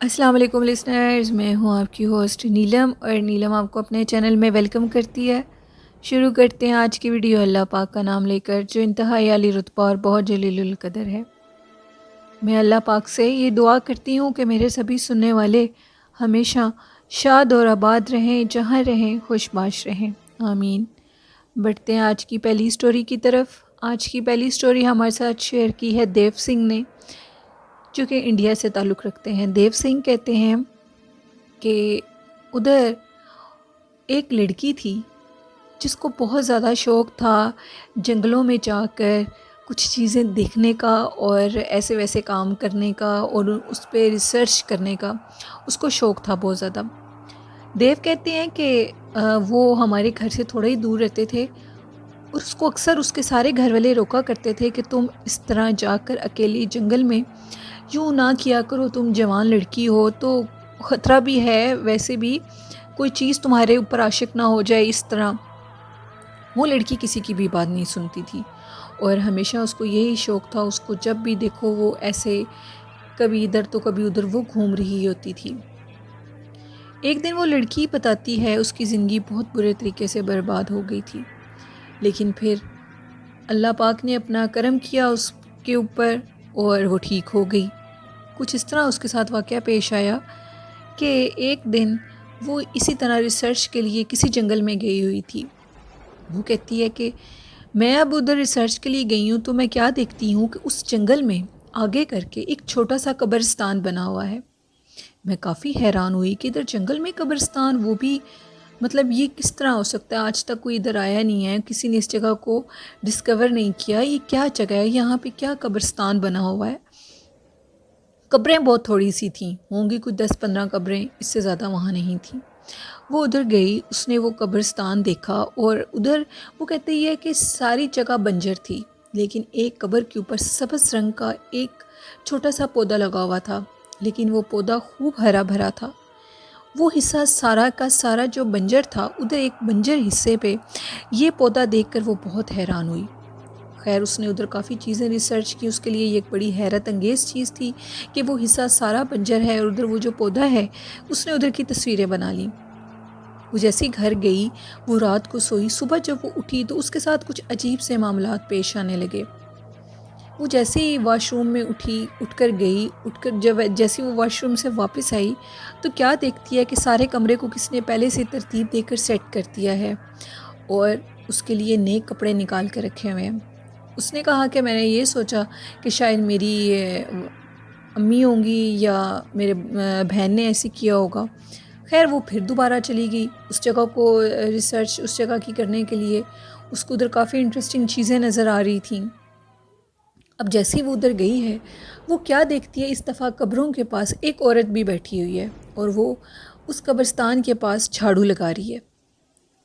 السلام علیکم لسنرز، میں ہوں آپ کی ہوسٹ نیلم، اور نیلم آپ کو اپنے چینل میں ویلکم کرتی ہے۔ شروع کرتے ہیں آج کی ویڈیو اللہ پاک کا نام لے کر، جو انتہائی عالی رتبہ اور بہت جلیل القدر ہے۔ میں اللہ پاک سے یہ دعا کرتی ہوں کہ میرے سبھی سننے والے ہمیشہ شاد اور آباد رہیں، جہاں رہیں خوش باش رہیں، آمین۔ بڑھتے ہیں آج کی پہلی سٹوری کی طرف۔ آج کی پہلی سٹوری ہمارے ساتھ شیئر کی ہے دیو سنگھ نے، جو کہ انڈیا سے تعلق رکھتے ہیں۔ دیو سنگھ کہتے ہیں کہ ادھر ایک لڑکی تھی جس کو بہت زیادہ شوق تھا جنگلوں میں جا کر کچھ چیزیں دیکھنے کا اور ایسے ویسے کام کرنے کا اور اس پہ ریسرچ کرنے کا، اس کو شوق تھا بہت زیادہ۔ دیو کہتے ہیں کہ وہ ہمارے گھر سے تھوڑا ہی دور رہتے تھے، اور اس کو اکثر اس کے سارے گھر والے روکا کرتے تھے کہ تم اس طرح جا کر اکیلی جنگل میں یوں نہ کیا کرو، تم جوان لڑکی ہو تو خطرہ بھی ہے، ویسے بھی کوئی چیز تمہارے اوپر عاشق نہ ہو جائے اس طرح۔ وہ لڑکی کسی کی بھی بات نہیں سنتی تھی، اور ہمیشہ اس کو یہی شوق تھا، اس کو جب بھی دیکھو وہ ایسے کبھی ادھر تو کبھی ادھر وہ گھوم رہی ہوتی تھی۔ ایک دن وہ لڑکی بتاتی ہے اس کی زندگی بہت برے طریقے سے برباد ہو گئی تھی، لیکن پھر اللہ پاک نے اپنا کرم کیا اس کے اوپر اور وہ ٹھیک ہو گئی۔ کچھ اس طرح اس کے ساتھ واقعہ پیش آیا کہ ایک دن وہ اسی طرح ریسرچ کے لیے کسی جنگل میں گئی ہوئی تھی۔ وہ کہتی ہے کہ میں اب ادھر ریسرچ کے لیے گئی ہوں تو میں کیا دیکھتی ہوں کہ اس جنگل میں آگے کر کے ایک چھوٹا سا قبرستان بنا ہوا ہے۔ میں کافی حیران ہوئی کہ ادھر جنگل میں قبرستان، وہ بھی مطلب یہ کس طرح ہو سکتا ہے، آج تک کوئی ادھر آیا نہیں ہے، کسی نے اس جگہ کو ڈسکور نہیں کیا، یہ کیا جگہ ہے، یہاں پہ کیا قبرستان بنا ہوا ہے۔ قبریں بہت تھوڑی سی تھیں، ہوں گی کچھ 10-15 قبریں، اس سے زیادہ وہاں نہیں تھیں۔ وہ ادھر گئی، اس نے وہ قبرستان دیکھا، اور ادھر وہ کہتے ہے کہ ساری جگہ بنجر تھی، لیکن ایک قبر کے اوپر سبز رنگ کا ایک چھوٹا سا پودا لگا ہوا تھا، لیکن وہ پودا خوب ہرا بھرا تھا۔ وہ حصہ سارا کا سارا جو بنجر تھا، ادھر ایک بنجر حصے پہ یہ پودا دیکھ کر وہ بہت حیران ہوئی۔ خیر اس نے ادھر کافی چیزیں ریسرچ کی، اس کے لیے یہ ایک بڑی حیرت انگیز چیز تھی کہ وہ حصہ سارا بنجر ہے اور ادھر وہ جو پودا ہے اس نے ادھر کی تصویریں بنا لیں۔ وہ جیسی گھر گئی، وہ رات کو سوئی، صبح جب وہ اٹھی تو اس کے ساتھ کچھ عجیب سے معاملات پیش آنے لگے۔ وہ جیسے ہی واش روم میں اٹھ کر گئی، جیسے وہ واش روم سے واپس آئی تو کیا دیکھتی ہے کہ سارے کمرے کو کس نے پہلے سے ترتیب دے کر سیٹ کر دیا ہے، اور اس کے لیے نئے کپڑے نکال کر رکھے ہوئے ہیں۔ اس نے کہا کہ میں نے یہ سوچا کہ شاید میری امی ہوں گی یا میرے بہن نے ایسے کیا ہوگا۔ خیر وہ پھر دوبارہ چلی گئی اس جگہ کو ریسرچ اس جگہ کی کرنے کے لیے، اس کو ادھر کافی انٹرسٹنگ چیزیں نظر آ رہی تھیں۔ اب جیسی وہ ادھر گئی ہے، وہ کیا دیکھتی ہے، اس دفعہ قبروں کے پاس ایک عورت بھی بیٹھی ہوئی ہے، اور وہ اس قبرستان کے پاس جھاڑو لگا رہی ہے۔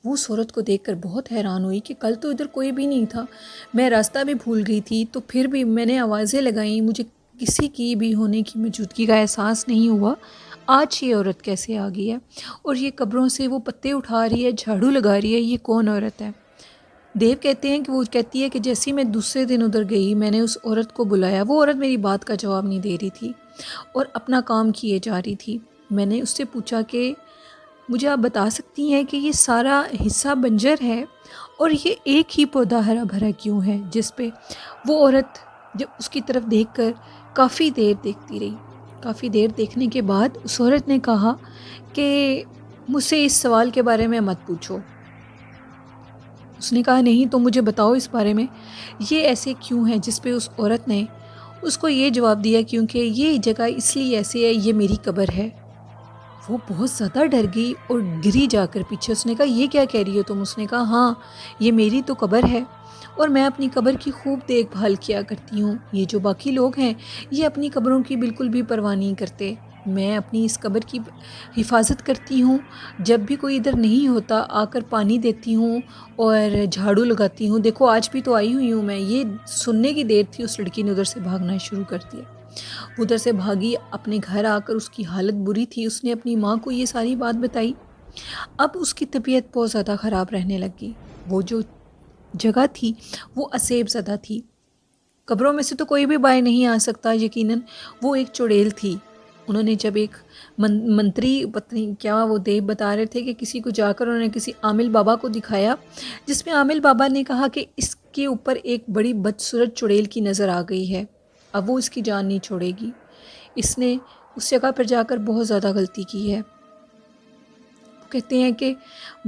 وہ اس عورت کو دیکھ کر بہت حیران ہوئی کہ کل تو ادھر کوئی بھی نہیں تھا، میں راستہ بھی بھول گئی تھی تو پھر بھی میں نے آوازیں لگائیں، مجھے کسی کی بھی ہونے کی موجودگی کا احساس نہیں ہوا، آج یہ عورت کیسے آ گئی ہے، اور یہ قبروں سے وہ پتے اٹھا رہی ہے، جھاڑو لگا رہی ہے، یہ کون عورت ہے؟ دیو کہتے ہیں کہ وہ کہتی ہے کہ جیسے میں دوسرے دن ادھر گئی، میں نے اس عورت کو بلایا، وہ عورت میری بات کا جواب نہیں دے رہی تھی اور اپنا کام کیے جا رہی تھی۔ میں نے اس سے پوچھا کہ مجھے آپ بتا سکتی ہیں کہ یہ سارا حصہ بنجر ہے اور یہ ایک ہی پودا ہرا بھرا کیوں ہے؟ جس پہ وہ عورت جب اس کی طرف دیکھ کر کافی دیر دیکھتی رہی۔ کافی دیر دیکھنے کے بعد اس عورت نے کہا کہ مجھ سے اس سوال کے بارے میں مت پوچھو۔ اس نے کہا نہیں تو مجھے بتاؤ اس بارے میں، یہ ایسے کیوں ہے؟ جس پہ اس عورت نے اس کو یہ جواب دیا کیونکہ یہ جگہ اس لیے ایسی ہے، یہ میری قبر ہے۔ وہ بہت زیادہ ڈر گئی اور گری جا کر پیچھے۔ اس نے کہا یہ کیا کہہ رہی ہو تم؟ اس نے کہا ہاں یہ میری تو قبر ہے، اور میں اپنی قبر کی خوب دیکھ بھال کیا کرتی ہوں، یہ جو باقی لوگ ہیں یہ اپنی قبروں کی بالکل بھی پرواہ نہیں کرتے، میں اپنی اس قبر کی حفاظت کرتی ہوں، جب بھی کوئی ادھر نہیں ہوتا آ کر پانی دیتی ہوں اور جھاڑو لگاتی ہوں۔ دیکھو آج بھی تو آئی ہوئی ہوں میں، یہ سننے کی دیر تھی اس لڑکی نے ادھر سے بھاگنا شروع کر دیا۔ وہ ادھر سے بھاگی، اپنے گھر آ کر اس کی حالت بری تھی، اس نے اپنی ماں کو یہ ساری بات بتائی۔ اب اس کی طبیعت بہت زیادہ خراب رہنے لگی۔ وہ جو جگہ تھی وہ اسیب زدہ تھی، قبروں میں سے تو کوئی بھی باہر نہیں آ سکتا، یقیناً وہ ایک چڑیل تھی، انہوں نے جب ایک منتری پتہ نہیں کیا وہ دیو بتا رہے تھے کہ کسی کو جا کر انہوں نے کسی عامل بابا کو دکھایا، جس میں عامل بابا نے کہا کہ اس کے اوپر ایک بڑی بدصورت چڑیل کی نظر آ گئی ہے، اب وہ اس کی جان نہیں چھوڑے گی۔ اس نے اس جگہ پر جا کر بہت زیادہ غلطی کی ہے۔ کہتے ہیں کہ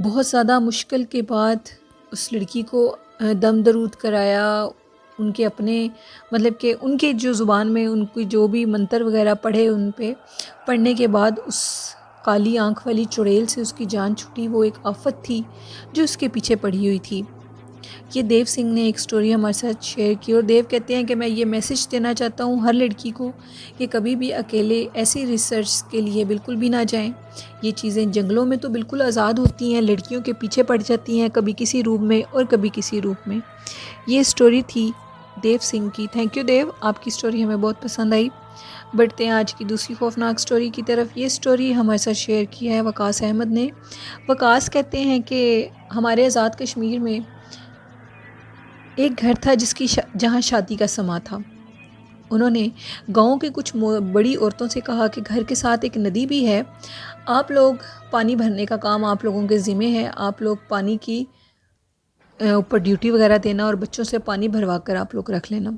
بہت زیادہ مشکل کے بعد اس لڑکی کو دم درود کرایا، ان کے اپنے مطلب کہ ان کے جو زبان میں ان کی جو بھی منتر وغیرہ پڑھے، ان پہ پڑھنے کے بعد اس کالی آنکھ والی چڑیل سے اس کی جان چھوٹی۔ وہ ایک آفت تھی جو اس کے پیچھے پڑی ہوئی تھی۔ یہ دیو سنگھ نے ایک سٹوری ہمارے ساتھ شیئر کی، اور دیو کہتے ہیں کہ میں یہ میسج دینا چاہتا ہوں ہر لڑکی کو کہ کبھی بھی اکیلے ایسی ریسرچ کے لیے بالکل بھی نہ جائیں۔ یہ چیزیں جنگلوں میں تو بالکل آزاد ہوتی ہیں، لڑکیوں کے پیچھے پڑ جاتی ہیں، کبھی کسی روم میں اور کبھی کسی روم میں۔ یہ سٹوری تھی دیو سنگھ کی۔ تھینک یو دیو، آپ کی سٹوری ہمیں بہت پسند آئی۔ بڑھتے ہیں آج کی دوسری خوفناک سٹوری کی طرف۔ یہ سٹوری ہمارے ساتھ شیئر کی ہے وقاص احمد نے۔ وقاص کہتے ہیں کہ ہمارے آزاد کشمیر میں ایک گھر تھا جہاں شادی کا سما تھا۔ انہوں نے گاؤں کے کچھ بڑی عورتوں سے کہا کہ گھر کے ساتھ ایک ندی بھی ہے، آپ لوگ پانی بھرنے کا کام آپ لوگوں کے ذمہ ہے، آپ لوگ پانی کی اوپر ڈیوٹی وغیرہ دینا اور بچوں سے پانی بھروا کر آپ لوگ رکھ لینا۔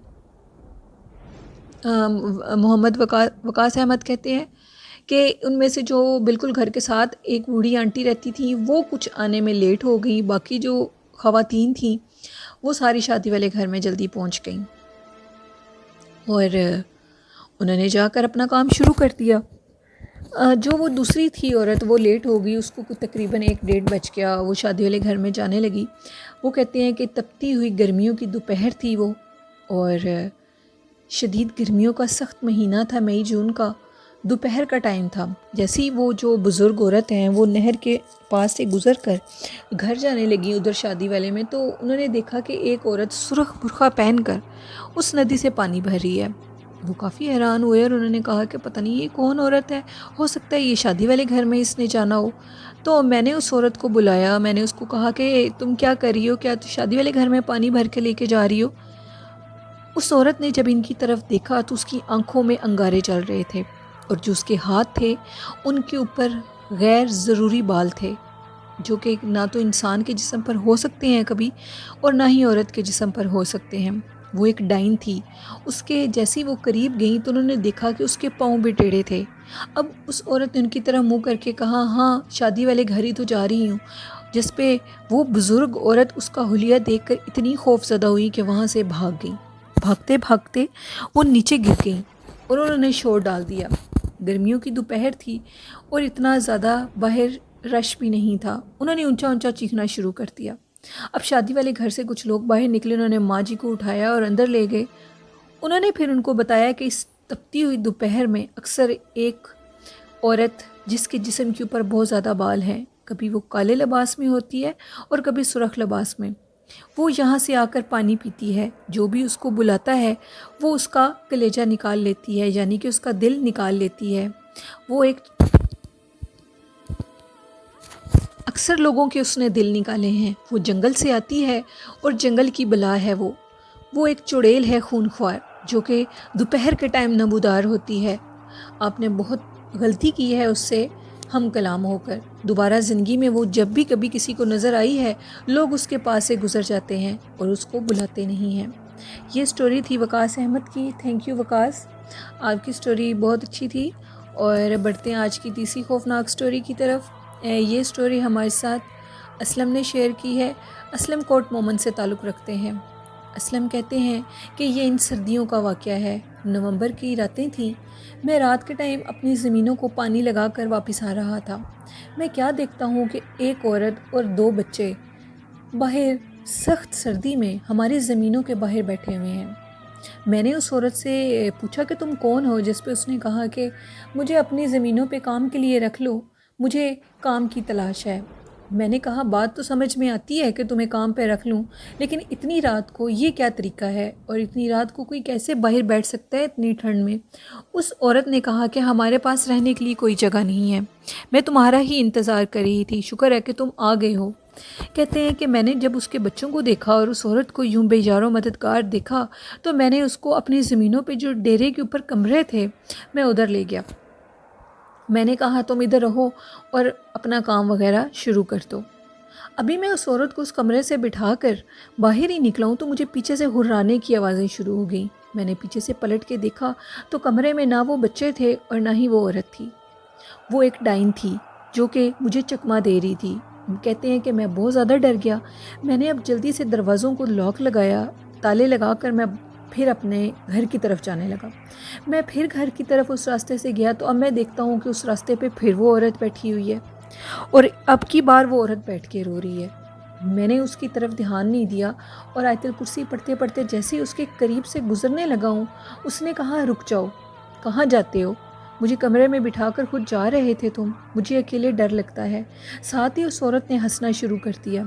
محمد وقاص احمد کہتے ہیں کہ ان میں سے جو بالکل گھر کے ساتھ ایک بوڑھی آنٹی رہتی تھی، وہ کچھ آنے میں لیٹ ہو گئی، باقی جو خواتین تھیں وہ ساری شادی والے گھر میں جلدی پہنچ گئیں اور انہوں نے جا کر اپنا کام شروع کر دیا۔ جو وہ دوسری تھی عورت، وہ لیٹ ہو گئی، اس کو تقریباً 1-1:30 بج گیا، وہ شادی والے گھر میں جانے لگی۔ وہ کہتے ہیں کہ تپتی ہوئی گرمیوں کی دوپہر تھی وہ، اور شدید گرمیوں کا سخت مہینہ تھا، مئی جون کا دوپہر کا ٹائم تھا۔ جیسے ہی وہ جو بزرگ عورت ہیں وہ نہر کے پاس سے گزر کر گھر جانے لگی ادھر شادی والے میں، تو انہوں نے دیکھا کہ ایک عورت سرخ برقع پہن کر اس ندی سے پانی بھر رہی ہے۔ وہ کافی حیران ہوئے اور انہوں نے کہا کہ پتہ نہیں یہ کون عورت ہے، ہو سکتا ہے یہ شادی والے گھر میں اس نے جانا ہو۔ تو میں نے اس عورت کو بلایا، میں نے اس کو کہا کہ تم کیا کر رہی ہو، کیا تو شادی والے گھر میں پانی بھر کے لے کے جا رہی ہو؟ اس عورت نے جب ان کی طرف دیکھا تو اس کی آنکھوں میں انگارے چل رہے تھے، اور جو اس کے ہاتھ تھے ان کے اوپر غیر ضروری بال تھے، جو کہ نہ تو انسان کے جسم پر ہو سکتے ہیں کبھی، اور نہ ہی عورت کے جسم پر ہو سکتے ہیں۔ وہ ایک ڈائن تھی۔ اس کے جیسی وہ قریب گئیں تو انہوں نے دیکھا کہ اس کے پاؤں بھی ٹیڑھے تھے۔ اب اس عورت نے ان کی طرف منہ کر کے کہا، ہاں شادی والے گھر ہی تو جا رہی ہوں، جس پہ وہ بزرگ عورت اس کا حلیہ دیکھ کر اتنی خوف زدہ ہوئی کہ وہاں سے بھاگ گئی۔ بھاگتے بھاگتے وہ نیچے گر گئیں اور انہوں نے شور ڈال دیا۔ گرمیوں کی دوپہر تھی اور اتنا زیادہ باہر رش بھی نہیں تھا۔ انہوں نے اونچا اونچا چیخنا شروع کر دیا۔ اب شادی والے گھر سے کچھ لوگ باہر نکلے، انہوں نے ماں جی کو اٹھایا اور اندر لے گئے۔ انہوں نے پھر ان کو بتایا کہ اس تپتی ہوئی دوپہر میں اکثر ایک عورت جس کے جسم کے اوپر بہت زیادہ بال ہیں، کبھی وہ کالے لباس میں ہوتی ہے اور کبھی سرخ لباس میں، وہ یہاں سے آ کر پانی پیتی ہے، جو بھی اس کو بلاتا ہے وہ اس کا کلیجہ نکال لیتی ہے، یعنی کہ اس کا دل نکال لیتی ہے۔ وہ ایک اکثر لوگوں کے اس نے دل نکالے ہیں۔ وہ جنگل سے آتی ہے اور جنگل کی بلا ہے وہ ایک چڑیل ہے خونخوار، جو کہ دوپہر کے ٹائم نمودار ہوتی ہے۔ آپ نے بہت غلطی کی ہے اس سے ہم کلام ہو کر۔ دوبارہ زندگی میں وہ جب بھی کبھی کسی کو نظر آئی ہے، لوگ اس کے پاس سے گزر جاتے ہیں اور اس کو بلاتے نہیں ہیں۔ یہ سٹوری تھی وقاص احمد کی۔ تھینک یو وقاص، آپ کی سٹوری بہت اچھی تھی۔ اور بڑھتے ہیں آج کی تیسری خوفناک سٹوری کی طرف۔ یہ سٹوری ہمارے ساتھ اسلم نے شیئر کی ہے۔ اسلم کوٹ مومن سے تعلق رکھتے ہیں۔ اسلم کہتے ہیں کہ یہ ان سردیوں کا واقعہ ہے۔ نومبر کی راتیں تھیں، میں رات کے ٹائم اپنی زمینوں کو پانی لگا کر واپس آ رہا تھا۔ میں کیا دیکھتا ہوں کہ ایک عورت اور 2 بچے باہر سخت سردی میں ہماری زمینوں کے باہر بیٹھے ہوئے ہیں۔ میں نے اس عورت سے پوچھا کہ تم کون ہو، جس پہ اس نے کہا کہ مجھے اپنی زمینوں پہ کام کے لیے رکھ لو، مجھے کام کی تلاش ہے۔ میں نے کہا بات تو سمجھ میں آتی ہے کہ تمہیں کام پہ رکھ لوں، لیکن اتنی رات کو یہ کیا طریقہ ہے، اور اتنی رات کو کوئی کیسے باہر بیٹھ سکتا ہے اتنی ٹھنڈ میں؟ اس عورت نے کہا کہ ہمارے پاس رہنے کے لیے کوئی جگہ نہیں ہے، میں تمہارا ہی انتظار کر رہی تھی، شکر ہے کہ تم آ گئے ہو۔ کہتے ہیں کہ میں نے جب اس کے بچوں کو دیکھا اور اس عورت کو یوں بے یار و مددگار دیکھا، تو میں نے اس کو اپنی زمینوں پہ جو ڈیرے کے اوپر کمرے تھے، میں ادھر لے گیا۔ میں نے کہا تم ادھر رہو اور اپنا کام وغیرہ شروع کر دو۔ ابھی میں اس عورت کو اس کمرے سے بٹھا کر باہر ہی نکلا ہوں تو مجھے پیچھے سے ہرانے کی آوازیں شروع ہو گئیں۔ میں نے پیچھے سے پلٹ کے دیکھا تو کمرے میں نہ وہ بچے تھے اور نہ ہی وہ عورت تھی۔ وہ ایک ڈائن تھی جو کہ مجھے چکما دے رہی تھی۔ کہتے ہیں کہ میں بہت زیادہ ڈر گیا۔ میں نے اب جلدی سے دروازوں کو لاک لگایا، تالے لگا کر میں پھر اپنے گھر کی طرف جانے لگا۔ میں پھر گھر کی طرف اس راستے سے گیا تو اب میں دیکھتا ہوں کہ اس راستے پہ پھر وہ عورت بیٹھی ہوئی ہے اور اب کی بار وہ عورت بیٹھ کے رو رہی ہے۔ میں نے اس کی طرف دھیان نہیں دیا اور آیت الکرسی پڑھتے پڑھتے جیسے ہی اس کے قریب سے گزرنے لگا ہوں، اس نے کہا رک جاؤ، کہاں جاتے ہو؟ مجھے کمرے میں بٹھا کر خود جا رہے تھے تم، مجھے اکیلے ڈر لگتا ہے۔ ساتھ ہی اس عورت نے ہنسنا شروع کر دیا۔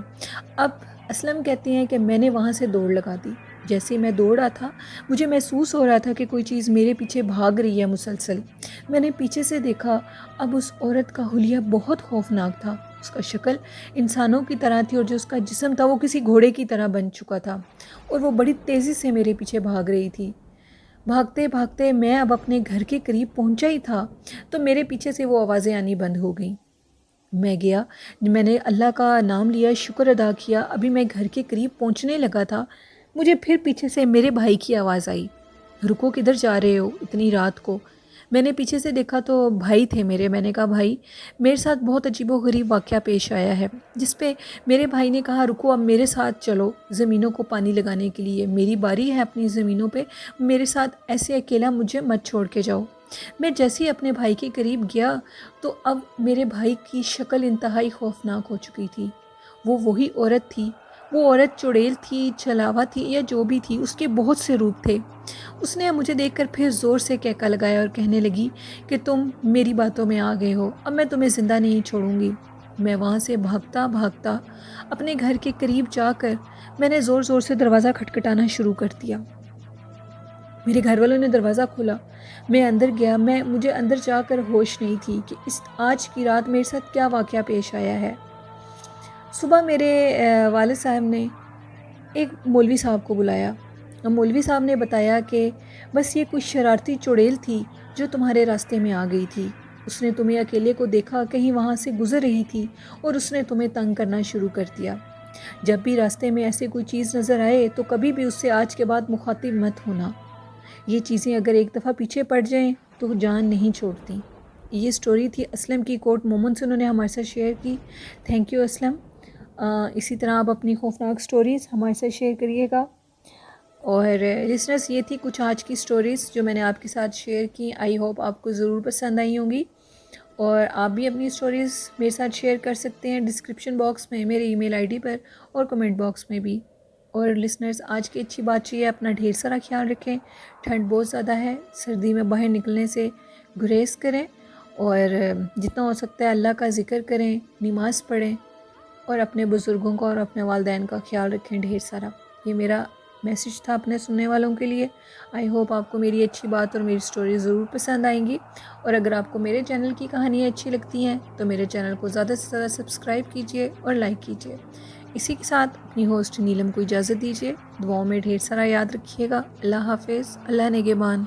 اب اسلم کہتے ہیں کہ میں نے وہاں سے دوڑ لگا دی۔ جیسے میں دوڑا تھا مجھے محسوس ہو رہا تھا کہ کوئی چیز میرے پیچھے بھاگ رہی ہے مسلسل۔ میں نے پیچھے سے دیکھا، اب اس عورت کا حلیہ بہت خوفناک تھا۔ اس کا شکل انسانوں کی طرح تھی اور جو اس کا جسم تھا وہ کسی گھوڑے کی طرح بن چکا تھا اور وہ بڑی تیزی سے میرے پیچھے بھاگ رہی تھی۔ بھاگتے بھاگتے میں اب اپنے گھر کے قریب پہنچا ہی تھا تو میرے پیچھے سے وہ آوازیں آنی بند ہو گئیں۔ میں گیا، میں نے اللہ کا نام لیا، شکر ادا کیا۔ ابھی میں گھر کے قریب پہنچنے لگا تھا، مجھے پھر پیچھے سے میرے بھائی کی آواز آئی، رکو کدھر جا رہے ہو اتنی رات کو؟ میں نے پیچھے سے دیکھا تو بھائی تھے میرے۔ میں نے کہا بھائی میرے ساتھ بہت عجیب و غریب واقعہ پیش آیا ہے، جس پہ میرے بھائی نے کہا رکو اب میرے ساتھ چلو زمینوں کو پانی لگانے کے لیے، میری باری ہے اپنی زمینوں پہ، میرے ساتھ ایسے اکیلا مجھے مت چھوڑ کے جاؤ۔ میں جیسے ہی اپنے بھائی کے قریب گیا تو اب میرے بھائی کی شکل انتہائی خوفناک ہو چکی تھی۔ وہ وہی عورت تھی، وہ عورت چڑیل تھی، چھلاوا تھی یا جو بھی تھی، اس کے بہت سے روپ تھے۔ اس نے مجھے دیکھ کر پھر زور سے کہکا لگایا اور کہنے لگی کہ تم میری باتوں میں آ گئے ہو، اب میں تمہیں زندہ نہیں چھوڑوں گی۔ میں وہاں سے بھاگتا بھاگتا اپنے گھر کے قریب جا کر میں نے زور زور سے دروازہ کھٹکھٹانا شروع کر دیا۔ میرے گھر والوں نے دروازہ کھولا، میں اندر گیا۔ مجھے اندر جا کر ہوش نہیں تھی کہ آج کی رات میرے ساتھ کیا واقعہ پیش آیا ہے۔ صبح میرے والد صاحب نے ایک مولوی صاحب کو بلایا۔ مولوی صاحب نے بتایا کہ بس یہ کچھ شرارتی چڑیل تھی جو تمہارے راستے میں آ گئی تھی، اس نے تمہیں اکیلے کو دیکھا، کہیں وہاں سے گزر رہی تھی اور اس نے تمہیں تنگ کرنا شروع کر دیا۔ جب بھی راستے میں ایسے کوئی چیز نظر آئے تو کبھی بھی اس سے آج کے بعد مخاطب مت ہونا، یہ چیزیں اگر ایک دفعہ پیچھے پڑ جائیں تو جان نہیں چھوڑتی۔ یہ سٹوری تھی اسلم کی کوٹ مومن سے انہوں نے ہمارے ساتھ شیئر کی۔ Thank you Aslam. اسی طرح آپ اپنی خوفناک سٹوریز ہمارے ساتھ شیئر کریے گا۔ اور لسنرس یہ تھی کچھ آج کی سٹوریز جو میں نے آپ کے ساتھ شیئر کی۔ آئی ہوپ آپ کو ضرور پسند آئی ہوں گی اور آپ بھی اپنی سٹوریز میرے ساتھ شیئر کر سکتے ہیں ڈسکرپشن باکس میں، میرے ای میل آئی ڈی پر اور کمنٹ باکس میں بھی۔ اور لسنرز آج کی اچھی بات یہ ہے اپنا ڈھیر سارا خیال رکھیں، ٹھنڈ بہت زیادہ ہے، سردی میں باہر نکلنے سے گریز کریں اور جتنا ہو سکتا ہے اللہ کا ذکر کریں، نماز پڑھیں اور اپنے بزرگوں کا اور اپنے والدین کا خیال رکھیں ڈھیر سارا۔ یہ میرا میسج تھا اپنے سننے والوں کے لیے۔ آئی ہوپ آپ کو میری اچھی بات اور میری سٹوری ضرور پسند آئیں گی، اور اگر آپ کو میرے چینل کی کہانیاں اچھی لگتی ہیں تو میرے چینل کو زیادہ سے زیادہ سبسکرائب کیجیے اور لائک کیجیے۔ اسی کے ساتھ اپنی ہوسٹ نیلم کو اجازت دیجیے، دعاؤں میں ڈھیر سارا یاد رکھیے گا۔ اللہ حافظ، اللہ نگہبان۔